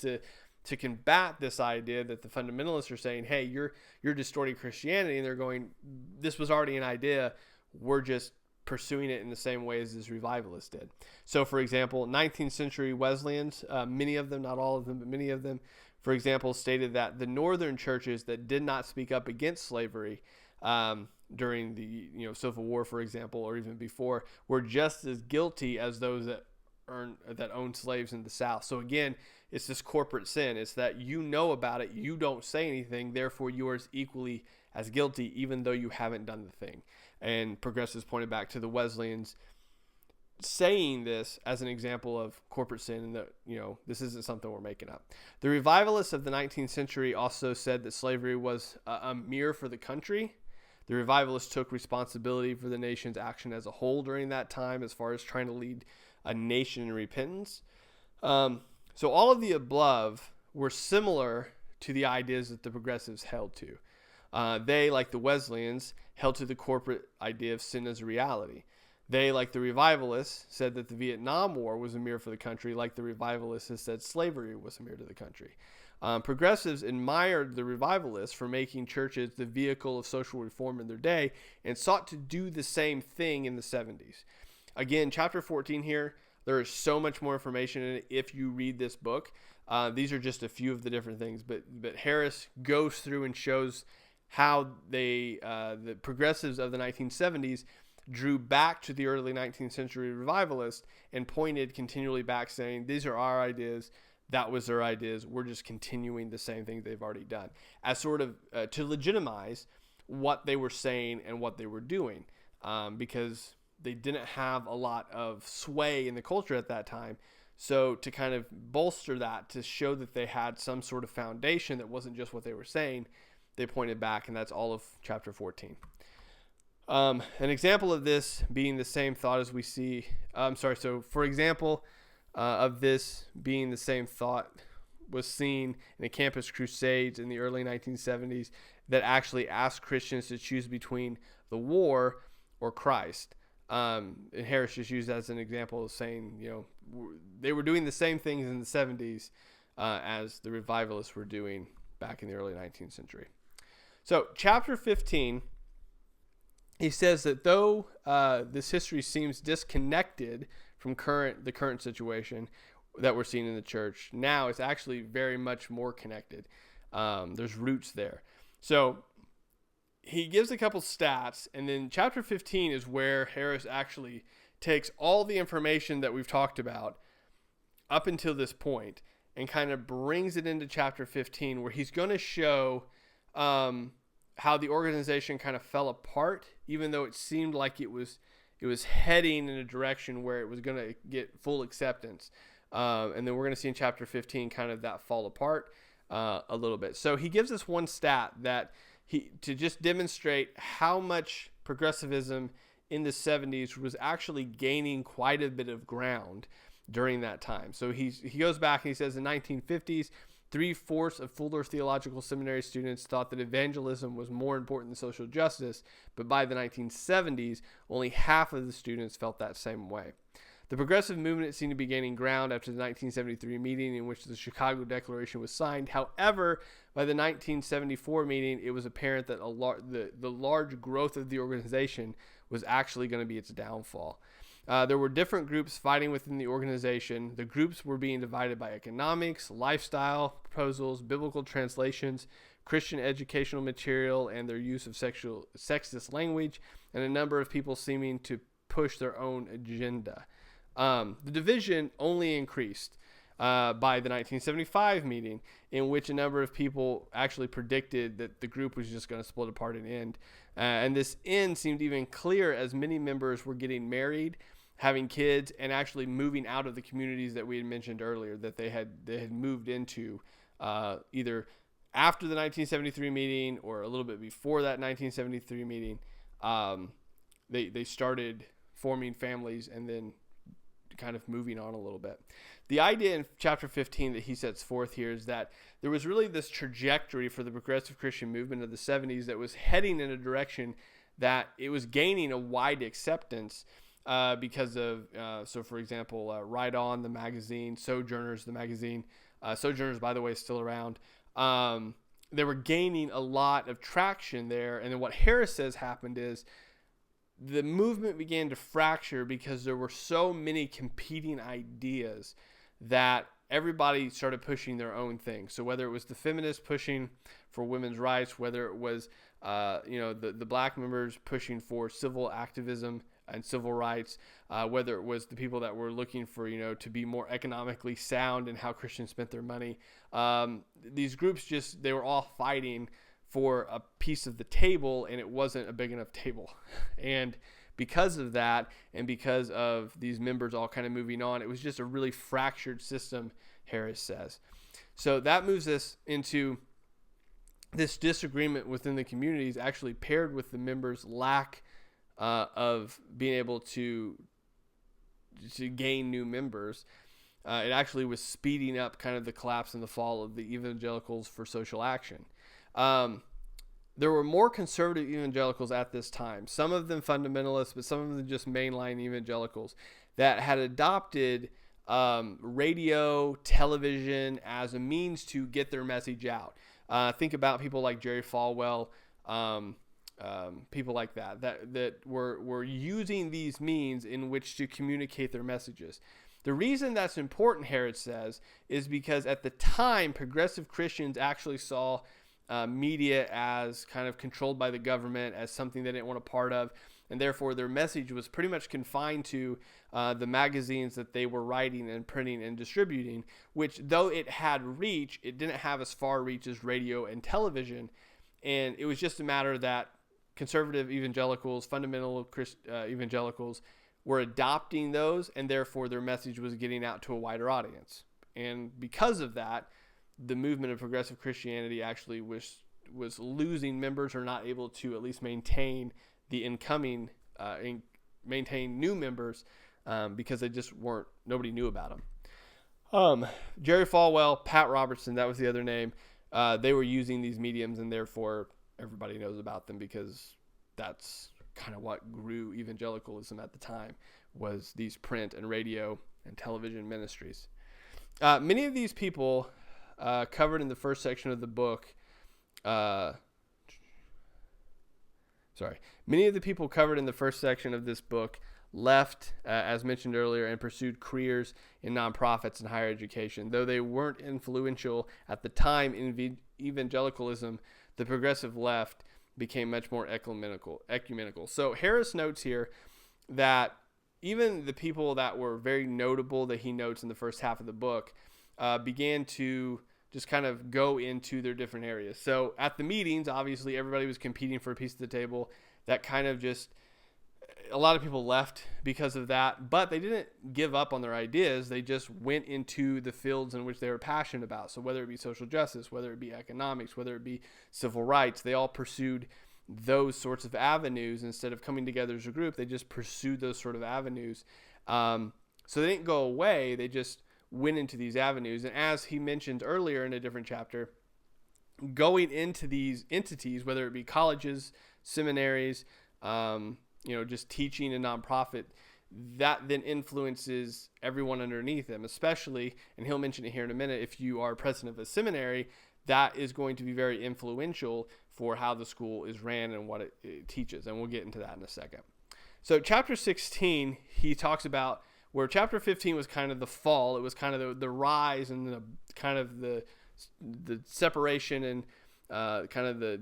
to combat this idea that the fundamentalists are saying, hey, you're distorting Christianity, and they're going, this was already an idea. We're just pursuing it in the same way as this revivalists did. So, for example, 19th century Wesleyans, many of them, not all of them, but many of them, for example, stated that the northern churches that did not speak up against slavery during the Civil War, for example, or even before, were just as guilty as those that owned slaves in the South. So again, it's this corporate sin. It's that you know about it, you don't say anything, therefore you are equally as guilty, even though you haven't done the thing. And progressives pointed back to the Wesleyans saying this as an example of corporate sin, and that this isn't something we're making up. The revivalists of the 19th century also said that slavery was a mirror for the country. The revivalists took responsibility for the nation's action as a whole during that time, as far as trying to lead a nation in repentance. So all of the above were similar to the ideas that the progressives held to. They, like the Wesleyans, held to the corporate idea of sin as a reality. They, like the revivalists, said that the Vietnam War was a mirror for the country, like the revivalists has said slavery was a mirror to the country. Progressives admired the revivalists for making churches the vehicle of social reform in their day, and sought to do the same thing in the 70s. Again, chapter 14 here, there is so much more information in it if you read this book. These are just a few of the different things, but Harris goes through and shows how the progressives of the 1970s drew back to the early 19th century revivalists and pointed continually back, saying, these are our ideas, that was their ideas, we're just continuing the same thing they've already done, as sort of to legitimize what they were saying and what they were doing, because they didn't have a lot of sway in the culture at that time. So to kind of bolster that, to show that they had some sort of foundation that wasn't just what they were saying, they pointed back, and that's all of chapter 14. An example of this being the same thought as we see, so for example of this being the same thought was seen in the campus crusades in the early 1970s that actually asked Christians to choose between the war or Christ. And Harris just used that as an example of saying, they were doing the same things in the 70s as the revivalists were doing back in the early 19th century. So chapter 15, he says that though this history seems disconnected from the current situation that we're seeing in the church, now it's actually very much more connected. There's roots there. So he gives a couple stats, and then chapter 15 is where Harris actually takes all the information that we've talked about up until this point and kind of brings it into chapter 15, where he's going to show how the organization kind of fell apart, even though it seemed like it was heading in a direction where it was going to get full acceptance. And then we're going to see in chapter 15 kind of that fall apart a little bit. So he gives us one stat that to just demonstrate how much progressivism in the 70s was actually gaining quite a bit of ground during that time. So he goes back and he says in 1950s, 3/4 of Fuller Theological Seminary students thought that evangelism was more important than social justice, but by the 1970s, only half of the students felt that same way. The progressive movement seemed to be gaining ground after the 1973 meeting in which the Chicago Declaration was signed. However, by the 1974 meeting, it was apparent that the large growth of the organization was actually going to be its downfall. There were different groups fighting within the organization. The groups were being divided by economics, lifestyle proposals, biblical translations, Christian educational material, and their use of sexist language, and a number of people seeming to push their own agenda. The division only increased by the 1975 meeting, in which a number of people actually predicted that the group was just going to split apart and end. And this end seemed even clear as many members were getting married, having kids, and actually moving out of the communities that we had mentioned earlier that they had moved into either after the 1973 meeting or a little bit before that 1973 meeting. They started forming families and then kind of moving on a little bit. The idea in chapter 15 that he sets forth here is that there was really this trajectory for the progressive Christian movement of the 70s that was heading in a direction that it was gaining a wide acceptance because of, so for example, Right On, the magazine, Sojourners, the magazine. Sojourners, by the way, is still around. They were gaining a lot of traction there. And then what Harris says happened is the movement began to fracture because there were so many competing ideas that everybody started pushing their own thing. So whether it was the feminists pushing for women's rights, whether it was the black members pushing for civil activism and civil rights, whether it was the people that were looking for, to be more economically sound in how Christians spent their money. These groups they were all fighting for a piece of the table, and it wasn't a big enough table. And because of that, and because of these members all kind of moving on, it was just a really fractured system, Harris says. So that moves us into this disagreement within the communities, actually paired with the members' lack of being able to gain new members. It actually was speeding up kind of the collapse and the fall of the evangelicals for social action. There were more conservative evangelicals at this time, some of them fundamentalists, but some of them just mainline evangelicals that had adopted radio, television as a means to get their message out. Think about people like Jerry Falwell, people like that were using these means in which to communicate their messages. The reason that's important, Harris says, is because at the time, progressive Christians actually saw media as kind of controlled by the government, as something they didn't want a part of, and therefore their message was pretty much confined to the magazines that they were writing and printing and distributing, which, though it had reach, it didn't have as far reach as radio and television. And it was just a matter that conservative evangelicals, fundamental evangelicals, were adopting those, and therefore their message was getting out to a wider audience. And because of that, the movement of progressive Christianity actually was losing members, or not able to at least maintain the incoming, maintain new members, because they just weren't, nobody knew about them. Jerry Falwell, Pat Robertson, that was the other name. They were using these mediums, and therefore everybody knows about them, because that's kind of what grew evangelicalism at the time, was these print and radio and television ministries. Many of these people covered in the first section of the book, many of the people covered in the first section of this book left, as mentioned earlier, and pursued careers in nonprofits and higher education. Though they weren't influential at the time in evangelicalism, the progressive left became much more ecumenical. So Harris notes here that even the people that were very notable that he notes in the first half of the book began to just kind of go into their different areas. So at the meetings, obviously everybody was competing for a piece of the table. That kind of just, a lot of people left because of that, but they didn't give up on their ideas. They just went into the fields in which they were passionate about. So whether it be social justice, whether it be economics, whether it be civil rights, they all pursued those sorts of avenues. Instead of coming together as a group, they just pursued those sort of avenues. So they didn't go away. They just went into these avenues. And as he mentioned earlier in a different chapter, going into these entities, whether it be colleges, seminaries, just teaching a nonprofit, that then influences everyone underneath them, especially, and he'll mention it here in a minute, if you are president of a seminary, that is going to be very influential for how the school is ran and what it teaches. And we'll get into that in a second. So chapter 16, he talks about where chapter 15 was kind of the fall. It was kind of the rise and the kind of the separation and kind of the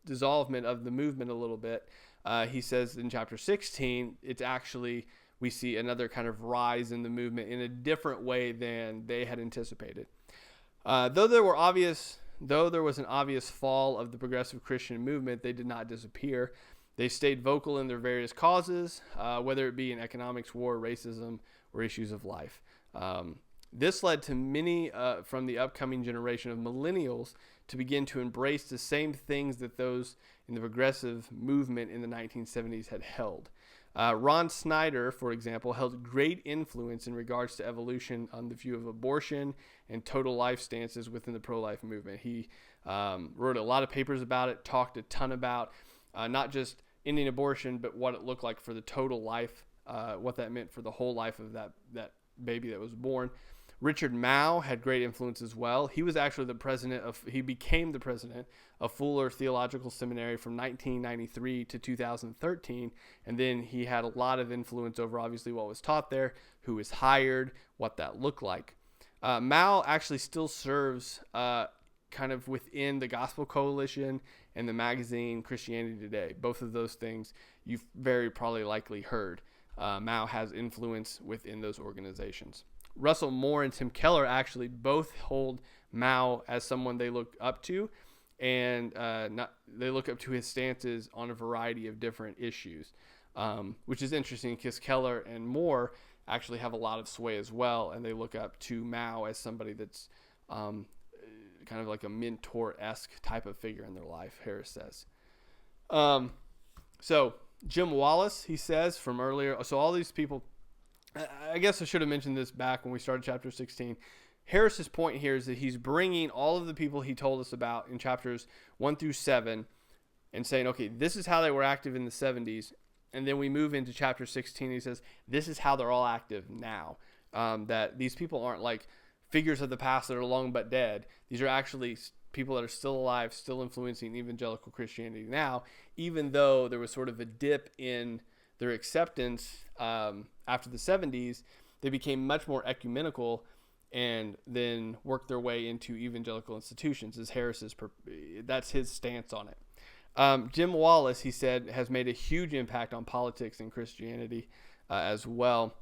dissolvement of the movement a little bit. He says in chapter 16, it's actually, we see another kind of rise in the movement in a different way than they had anticipated. Though there was an obvious fall of the progressive Christian movement, they did not disappear. They stayed vocal in their various causes, whether it be in economics, war, racism, or issues of life. This led to many from the upcoming generation of millennials to begin to embrace the same things that those in the progressive movement in the 1970s had held. Ron Snyder, for example, held great influence in regards to evolution on the view of abortion and total life stances within the pro-life movement. He wrote a lot of papers about it, talked a ton about not just ending abortion, but what it looked like for the total life, what that meant for the whole life of that baby that was born. Richard Mouw had great influence as well. He was actually he became the president of Fuller Theological Seminary from 1993 to 2013. And then he had a lot of influence over obviously what was taught there, who was hired, what that looked like. Mouw actually still serves kind of within the Gospel Coalition and the magazine Christianity Today. Both of those things you've very probably likely heard. Mouw has influence within those organizations. Russell Moore and Tim Keller actually both hold Mouw as someone they look up to, and they look up to his stances on a variety of different issues, which is interesting because Keller and Moore actually have a lot of sway as well, and they look up to Mouw as somebody that's kind of like a mentor-esque type of figure in their life, Harris says. So Jim Wallace, he says from earlier, so all these people, I guess I should have mentioned this back when we started chapter 16. Harris's point here is that he's bringing all of the people he told us about in chapters 1 through 7 and saying, okay, this is how they were active in the 70s. And then we move into chapter 16. He says, this is how they're all active now. That these people aren't like figures of the past that are long but dead. These are actually people that are still alive, still influencing evangelical Christianity now, even though there was sort of a dip in their acceptance after the 70s. They became much more ecumenical and then worked their way into evangelical institutions, as that's his stance on it. Jim Wallace, he said, has made a huge impact on politics and Christianity as well.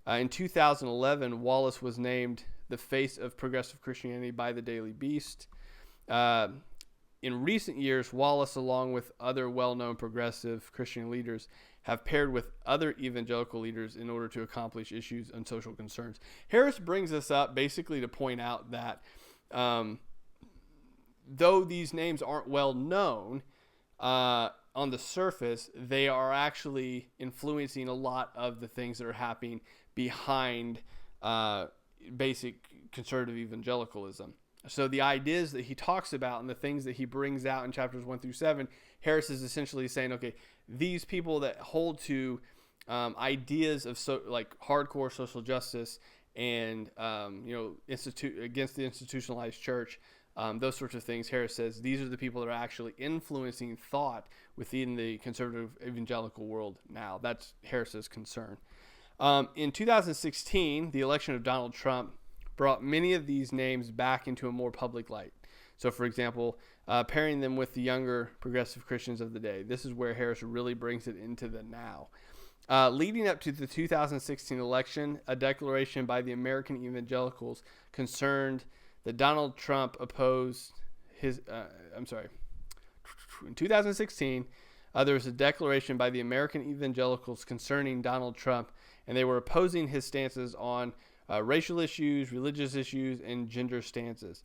In 2011, Wallace was named the face of progressive Christianity by the Daily Beast. In recent years, Wallace, along with other well-known progressive Christian leaders, have paired with other evangelical leaders in order to accomplish issues and social concerns. Harris brings this up basically to point out that though these names aren't well known on the surface, they are actually influencing a lot of the things that are happening behind basic conservative evangelicalism. So the ideas that he talks about and the things that he brings out in chapters 1 through 7, Harris is essentially saying, okay, these people that hold to ideas of like hardcore social justice and against the institutionalized church, those sorts of things, Harris says these are the people that are actually influencing thought within the conservative evangelical world now. That's Harris's concern. In 2016, the election of Donald Trump brought many of these names back into a more public light. So, for example, pairing them with the younger progressive Christians of the day. This is where Harris really brings it into the now. Leading up to the 2016 election, a declaration by the American evangelicals concerned that Donald Trump opposed his... In 2016, there was a declaration by the American evangelicals concerning Donald Trump, and they were opposing his stances on racial issues, religious issues, and gender stances.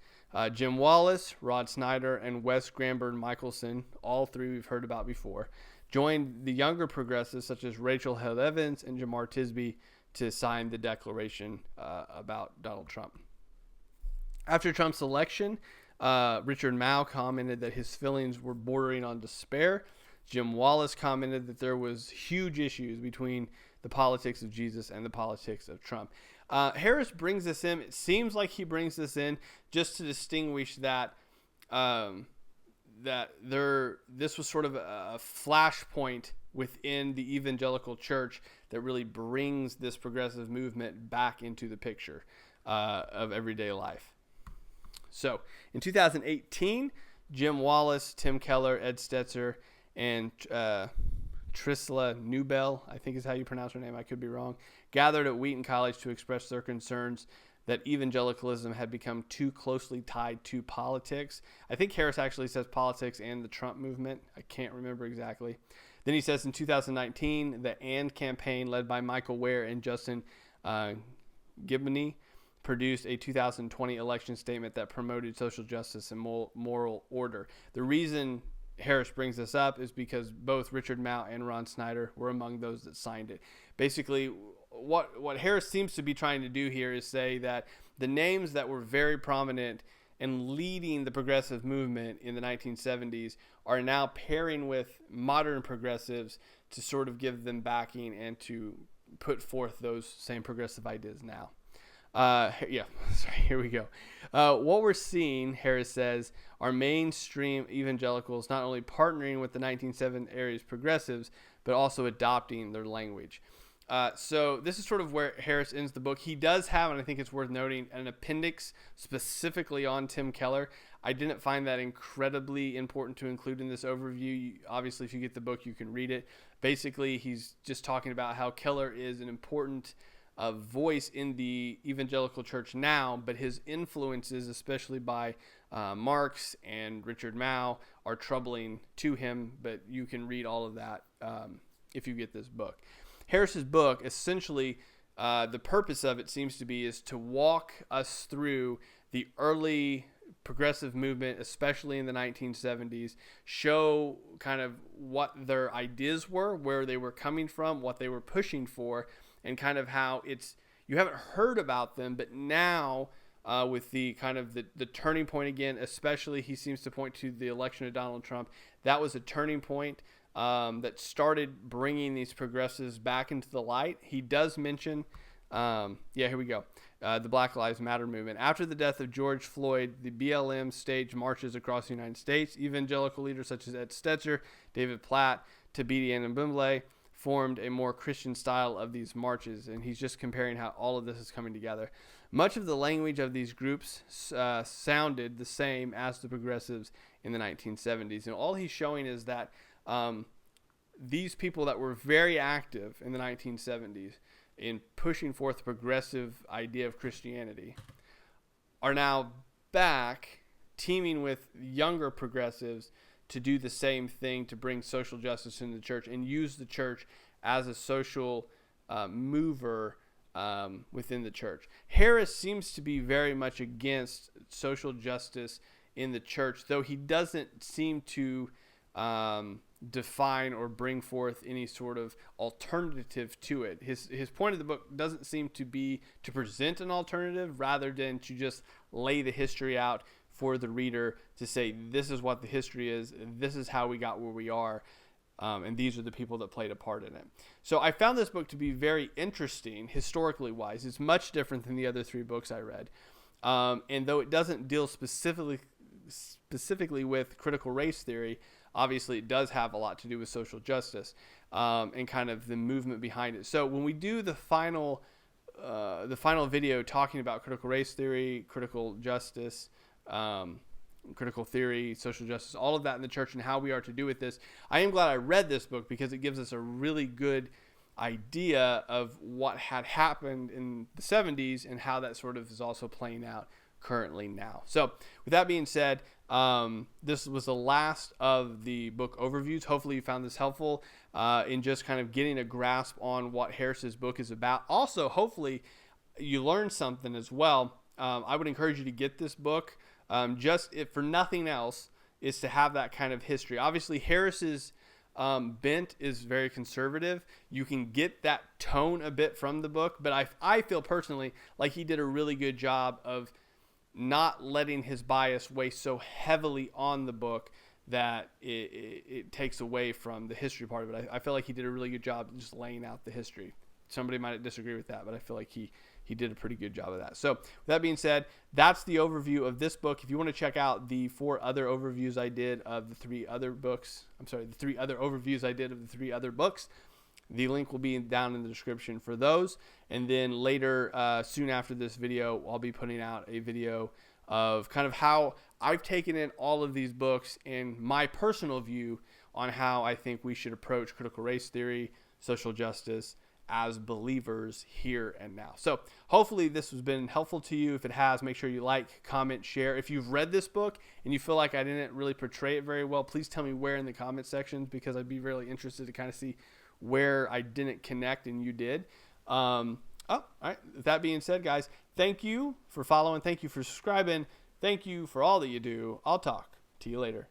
Jim Wallace, Rod Snyder, and Wes Granberg Michelson, all three we've heard about before, joined the younger progressives such as Rachel Held Evans and Jamar Tisby to sign the declaration about Donald Trump. After Trump's election, Richard Mouw commented that his feelings were bordering on despair. Jim Wallace commented that there was huge issues between the politics of Jesus and the politics of Trump. Harris brings this in. It seems like he brings this in just to distinguish that this was sort of a flashpoint within the evangelical church that really brings this progressive movement back into the picture of everyday life. So in 2018, Jim Wallace, Tim Keller, Ed Stetzer, and Trisla Newbell, I think is how you pronounce her name, I could be wrong, gathered at Wheaton College to express their concerns that evangelicalism had become too closely tied to politics. I think Harris actually says politics and the Trump movement. I can't remember exactly. Then he says in 2019, the AND campaign led by Michael Ware and Justin Gibney produced a 2020 election statement that promoted social justice and moral order. The reason Harris brings this up is because both Richard Mouw and Ron Snyder were among those that signed it. Basically, what Harris seems to be trying to do here is say that the names that were very prominent and leading the progressive movement in the 1970s are now pairing with modern progressives to sort of give them backing and to put forth those same progressive ideas now. Here we go. What we're seeing, Harris says, are mainstream evangelicals not only partnering with the 1970s progressives, but also adopting their language. So this is sort of where Harris ends the book. He does have, and I think it's worth noting, an appendix specifically on Tim Keller. I didn't find that incredibly important to include in this overview. Obviously, if you get the book, you can read it. Basically, he's just talking about how Keller is an important voice in the evangelical church now, but his influences, especially by Marx and Richard Mouw, are troubling to him, but you can read all of that if you get this book. Harris's book, essentially, the purpose of it seems to be is to walk us through the early progressive movement, especially in the 1970s, show kind of what their ideas were, where they were coming from, what they were pushing for, and kind of how you haven't heard about them, but now with the kind of the turning point again, especially he seems to point to the election of Donald Trump. That was a turning point that started bringing these progressives back into the light. He does mention, here we go, the Black Lives Matter movement. After the death of George Floyd, the BLM staged marches across the United States. Evangelical leaders such as Ed Stetzer, David Platt, Tabiti Anambumble formed a more Christian style of these marches, and he's just comparing how all of this is coming together. Much of the language of these groups sounded the same as the progressives in the 1970s, and all he's showing is that these people that were very active in the 1970s in pushing forth the progressive idea of Christianity are now back teaming with younger progressives to do the same thing, to bring social justice into the church and use the church as a social mover within the church. Harris seems to be very much against social justice in the church, though he doesn't seem to define or bring forth any sort of alternative to it. His point of the book doesn't seem to be to present an alternative rather than to just lay the history out for the reader to say, this is what the history is, this is how we got where we are, and these are the people that played a part in it. So I found this book to be very interesting, historically wise. It's much different than the other three books I read. And though it doesn't deal specifically with critical race theory, obviously it does have a lot to do with social justice and kind of the movement behind it. So when we do the final video talking about critical race theory, critical justice, critical theory, social justice, all of that in the church and how we are to do with this, I am glad I read this book because it gives us a really good idea of what had happened in the 70s and how that sort of is also playing out currently now. So with that being said, this was the last of the book overviews. Hopefully you found this helpful in just kind of getting a grasp on what Harris's book is about. Also, hopefully you learned something as well. I would encourage you to get this book. Just if for nothing else, is to have that kind of history. Obviously, Harris's bent is very conservative. You can get that tone a bit from the book, but I feel personally like he did a really good job of not letting his bias weigh so heavily on the book that it takes away from the history part of it. I feel like he did a really good job just laying out the history. Somebody might disagree with that, but I feel like he did a pretty good job of that. So with that being said, that's the overview of this book. If you want to check out the 4 other overviews I did of the 3 other books, the 3 other overviews I did of the 3 other books, the link will be down in the description for those. And then later, soon after this video, I'll be putting out a video of kind of how I've taken in all of these books and my personal view on how I think we should approach critical race theory, social justice, as believers here and now. So hopefully this has been helpful to you. If it has, make sure you like, comment, share. If you've read this book and you feel like I didn't really portray it very well, please tell me where in the comment sections, because I'd be really interested to kind of see where I didn't connect and you did. All right. With that being said, guys, thank you for following. Thank you for subscribing. Thank you for all that you do. I'll talk to you later.